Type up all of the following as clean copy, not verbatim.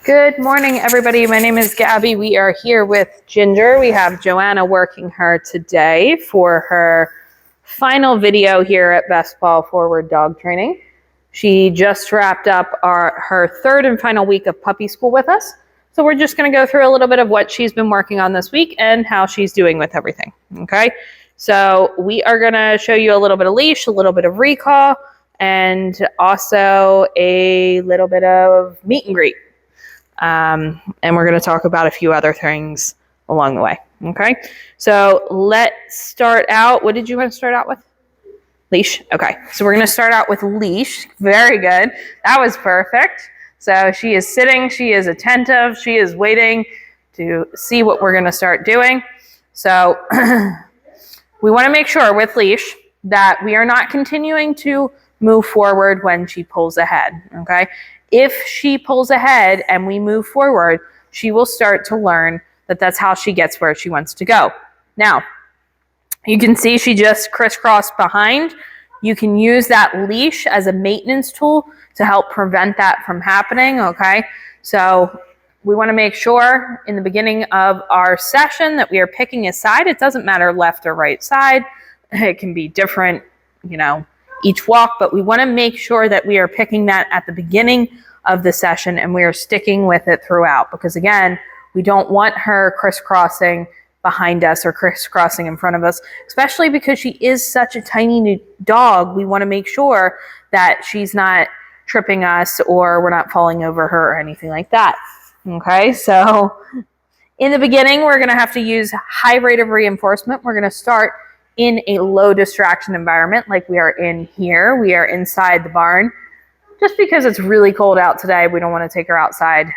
Good morning, everybody. My name is Gabby. We are here with Ginger. We have Joanna working her today for her final video here at Paw Forward Dog Training. She just wrapped up her third and final week of puppy school with us. So we're just going to go through a little bit of what she's been working on this week and how she's doing with everything. Okay. So we are going to show you a little bit of leash, a little bit of recall, and also a little bit of meet and greet. And we're going to talk about a few other things along the way. Okay. So let's start out. What did you want to start out with? Leash. Okay. So we're going to start out with leash. Very good. That was perfect. So she is sitting. She is attentive. She is waiting to see what we're going to start doing. So we want to make sure with leash that we are not continuing to move forward when she pulls ahead. Okay. If she pulls ahead and we move forward, she will start to learn that that's how she gets where she wants to go. Now, you can see she just crisscrossed behind. You can use that leash as a maintenance tool to help prevent that from happening, okay? So we want to make sure in the beginning of our session that we are picking a side. It doesn't matter left or right side. It can be different, each walk, but we want to make sure that we are picking that at the beginning of the session and we are sticking with it throughout, because again, we don't want her crisscrossing behind us or crisscrossing in front of us, especially because she is such a tiny new dog. We want to make sure that she's not tripping us or we're not falling over her or anything like that. Okay, so in the beginning, we're going to have to use high rate of reinforcement. We're going to start in a low distraction environment like we are in here. We are inside the barn. Just because it's really cold out today, we don't want to take her outside.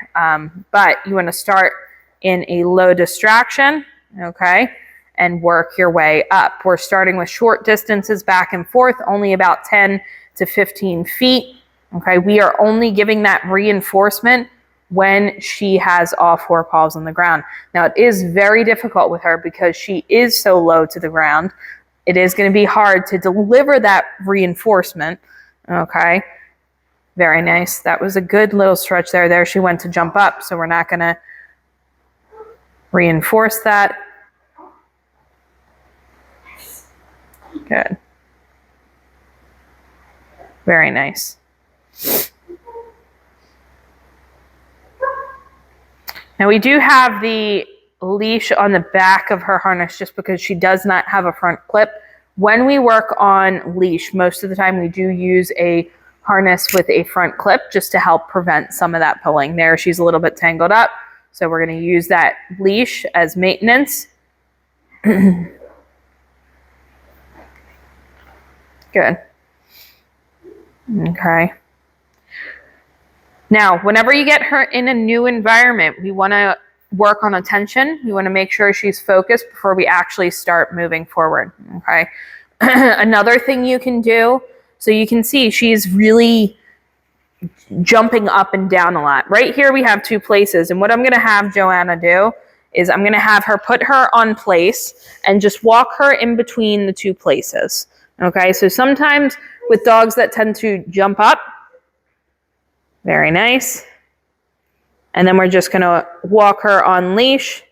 But you want to start in a low distraction, okay, and work your way up. We're starting with short distances back and forth, only about 10 to 15 feet. Okay, we are only giving that reinforcement when she has all four paws on the ground. Now, it is very difficult with her because she is so low to the ground. It is going to be hard to deliver that reinforcement. Okay, very nice. That was a good little stretch there. There she went to jump up, so we're not going to reinforce that. Good. Very nice. Now we do have the leash on the back of her harness just because she does not have a front clip. When we work on leash, most of the time we do use a harness with a front clip just to help prevent some of that pulling. There, she's a little bit tangled up. So we're going to use that leash as maintenance. Good. Okay. Now, whenever you get her in a new environment, we want to work on attention. We want to make sure she's focused before we actually start moving forward. Okay. Another thing you can do, so you can see she's really jumping up and down a lot. Right here we have two places, and what I'm going to have Joanna do is I'm going to have her put her on place and just walk her in between the two places. Okay, so sometimes with dogs that tend to jump up, very nice. And then we're just going to walk her on leash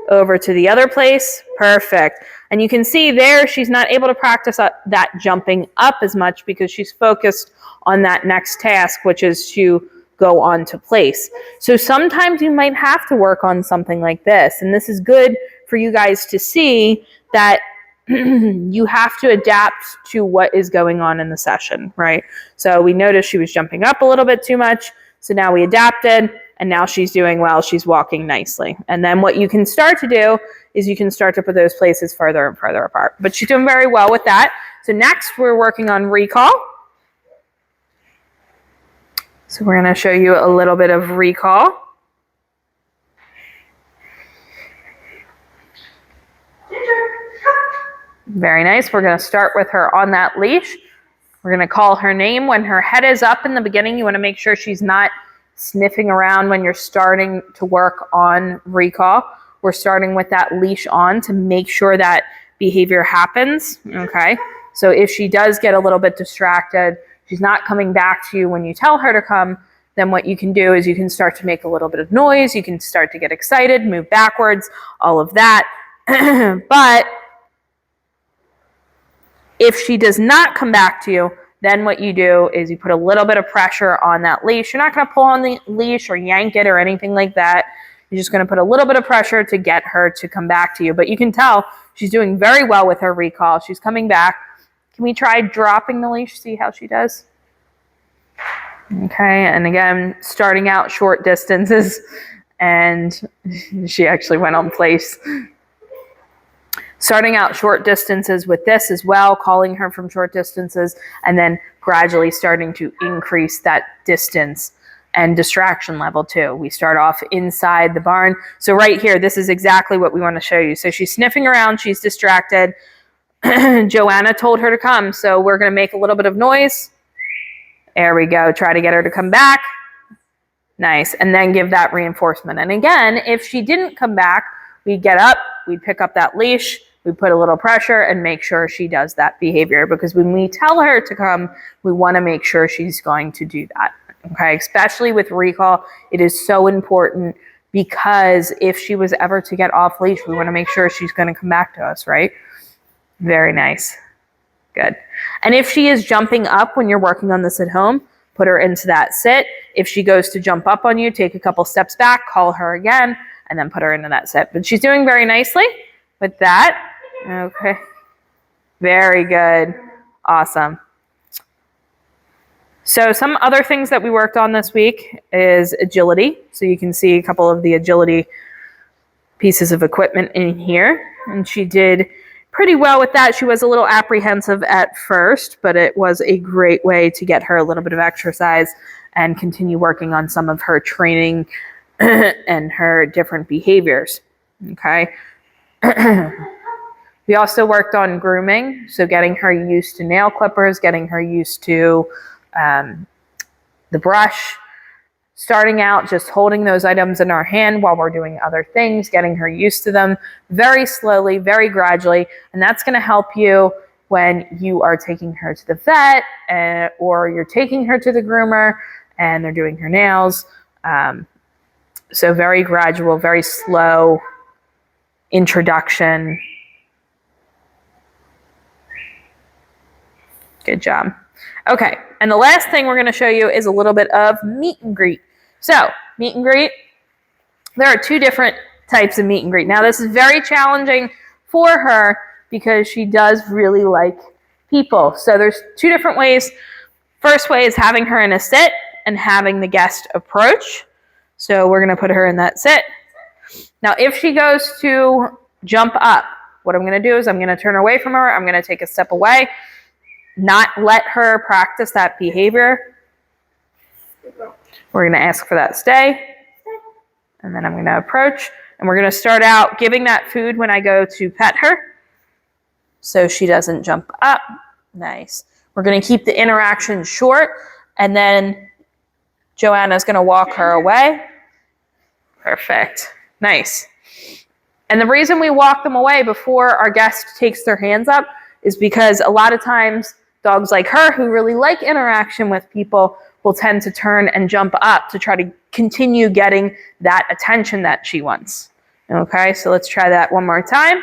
over to the other place. Perfect. And you can see there she's not able to practice that jumping up as much because she's focused on that next task, which is to go on to place. So sometimes you might have to work on something like this. And this is good for you guys to see that you have to adapt to what is going on in the session, right? So we noticed she was jumping up a little bit too much. So now we adapted, and now she's doing well. She's walking nicely. And then what you can start to do is you can start to put those places further and further apart. But she's doing very well with that. So next we're working on recall. So we're going to show you a little bit of recall. Very nice. We're going to start with her on that leash. We're going to call her name. When her head is up in the beginning, you want to make sure she's not sniffing around when you're starting to work on recall. We're starting with that leash on to make sure that behavior happens. Okay. So if she does get a little bit distracted, she's not coming back to you when you tell her to come, then what you can do is you can start to make a little bit of noise. You can start to get excited, move backwards, all of that. But if she does not come back to you, then what you do is you put a little bit of pressure on that leash. You're not going to pull on the leash or yank it or anything like that. You're just going to put a little bit of pressure to get her to come back to you. But you can tell she's doing very well with her recall. She's coming back. Can we try dropping the leash, see how she does? Okay, and again, starting out short distances, and she actually went on place. Starting out short distances with this as well, calling her from short distances, and then gradually starting to increase that distance and distraction level too. We start off inside the barn. So right here, this is exactly what we want to show you. So she's sniffing around, she's distracted. Joanna told her to come, so we're going to make a little bit of noise. There we go. Try to get her to come back. Nice. And then give that reinforcement. And again, if she didn't come back, we'd get up, we'd pick up that leash, we put a little pressure and make sure she does that behavior, because when we tell her to come, we want to make sure she's going to do that. Okay, especially with recall, it is so important, because if she was ever to get off leash, we want to make sure she's going to come back to us, right? Very nice. Good. And if she is jumping up when you're working on this at home, put her into that sit. If she goes to jump up on you, take a couple steps back, call her again, and then put her into that sit. But she's doing very nicely with that. Okay. Very good. Awesome. So some other things that we worked on this week is agility. So you can see a couple of the agility pieces of equipment in here. And she did pretty well with that. She was a little apprehensive at first, but it was a great way to get her a little bit of exercise and continue working on some of her training and her different behaviors. Okay. We also worked on grooming, so getting her used to nail clippers, getting her used to the brush, starting out just holding those items in our hand while we're doing other things, getting her used to them very slowly, very gradually, and that's going to help you when you are taking her to the vet or you're taking her to the groomer and they're doing her nails. So very gradual, very slow introduction. Good job. Okay, and the last thing we're going to show you is a little bit of meet and greet. So, meet and greet, there are two different types of meet and greet. Now, this is very challenging for her because she does really like people. So there's two different ways. First way is having her in a sit and having the guest approach. So we're going to put her in that sit. Now, if she goes to jump up, what I'm going to do is I'm going to turn away from her. I'm going to take a step away, not let her practice that behavior. We're going to ask for that stay. And then I'm going to approach. And we're going to start out giving that food when I go to pet her, so she doesn't jump up. Nice. We're going to keep the interaction short. And then Joanna's going to walk her away. Perfect. Nice. And the reason we walk them away before our guest takes their hands up is because a lot of times dogs like her who really like interaction with people will tend to turn and jump up to try to continue getting that attention that she wants. Okay, so let's try that one more time.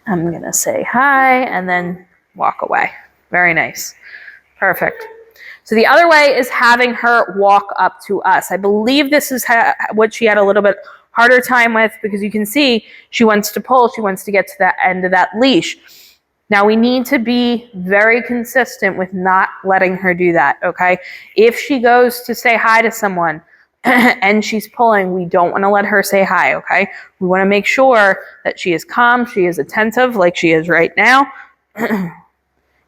I'm going to say hi and then walk away. Very nice. Perfect. So the other way is having her walk up to us. I believe this is what she had a little bit harder time with, because you can see she wants to pull. She wants to get to the end of that leash. Now we need to be very consistent with not letting her do that, okay? If she goes to say hi to someone and she's pulling, we don't want to let her say hi, okay? We want to make sure that she is calm, she is attentive like she is right now.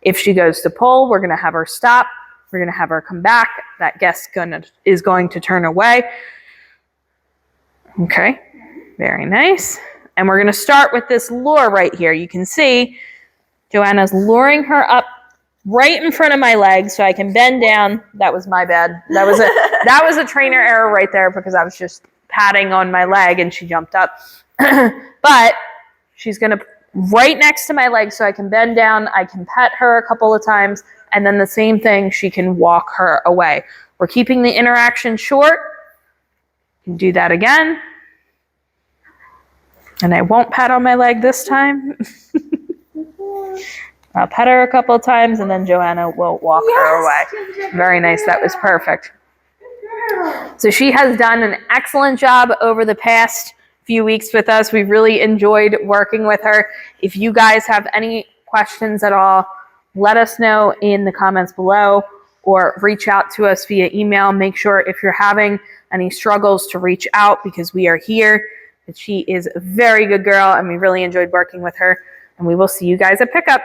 If she goes to pull, we're going to have her stop. We're going to have her come back. That guest is going to turn away. Okay, very nice. And we're going to start with this lure right here. You can see Joanna's luring her up right in front of my legs so I can bend down. That was my bad. That was a trainer error right there, because I was just patting on my leg and she jumped up. But she's going to right next to my leg so I can bend down. I can pet her a couple of times, and then the same thing, she can walk her away. We're keeping the interaction short. You can do that again. And I won't pat on my leg this time. I'll pet her a couple of times, and then Joanna will walk her away. Very nice. That was perfect. So she has done an excellent job over the past few weeks with us. We really enjoyed working with her. If you guys have any questions at all, let us know in the comments below or reach out to us via email. Make sure if you're having any struggles to reach out, because we are here. She is a very good girl, and we really enjoyed working with her. And we will see you guys at pickup.